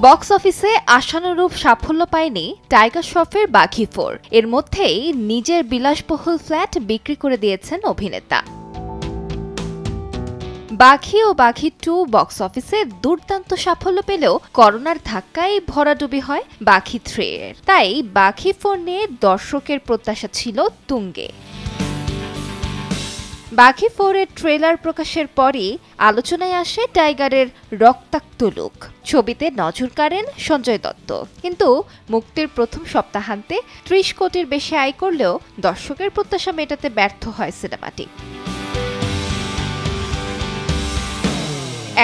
Box অফিসে আশানুরূপ সাফল্য পায়নি টাইগার শ্রফের বাঘি 4। এর মধ্যেই নিজের বিলাসবহুল ফ্ল্যাট বিক্রি করে দিয়েছেন অভিনেতা। বাঘি ও বাঘি 2 বক্স অফিসে দুর্দান্ত সাফল্য পেলেও করোনার ধাক্কায় ভরাডুবি হয় বাঘি 3 এর। তাই বাঘি 4 নিয়ে দর্শকের প্রত্যাশা ছিল তুঙ্গে। বাঘি 4 এর ট্রেলার প্রকাশের পরই আলোচনায় আসে টাইগারের রক্তাক্ত লুক। ছবিতে নজর কাড়েন সঞ্জয় দত্ত, কিন্তু মুক্তির প্রথম সপ্তাহান্তে ৩০ কোটির বেশি আয় করলেও দর্শকের প্রত্যাশা মেটাতে ব্যর্থ হয় সিনেমাটি।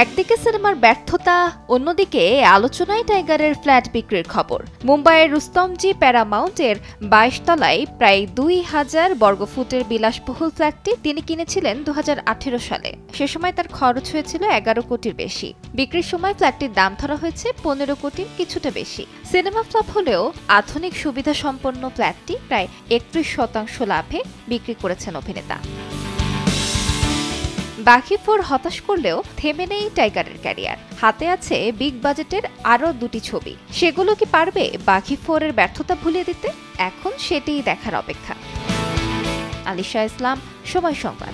একদিকে সিনেমার ব্যর্থতা, অন্যদিকে আলোচনায় টাইগারের ফ্ল্যাট বিক্রির খবর। মুম্বাইয়ের রুস্তমজি প্যারামাউন্ট এর ২২ তলায় প্রায় ২,০০০ বর্গফুটের বিলাসবহুল ফ্ল্যাটটি তিনি কিনেছিলেন ২০১৮ সালে। সে সময় তার খরচ হয়েছিল ১১ কোটির বেশি। বিক্রির সময় ফ্ল্যাটটির দাম ধরা হয়েছে ১৫ কোটির কিছুটা বেশি। সিনেমা ফ্লপ হলেও আধুনিক সুবিধা সম্পন্ন ফ্ল্যাটটি প্রায় ৩১% লাভে বিক্রি করেছেন অভিনেতা। বাঘি 4 হতাশ করলেও থেমে নেই টাইগারের ক্যারিয়ার। হাতে আছে বিগ বাজেটের আরও ২টি ছবি। সেগুলো কি পারবে বাঘি 4 এর ব্যর্থতা ভুলিয়ে দিতে? এখন সেটিই দেখার অপেক্ষা। আলিশা ইসলাম, সময় সংবাদ।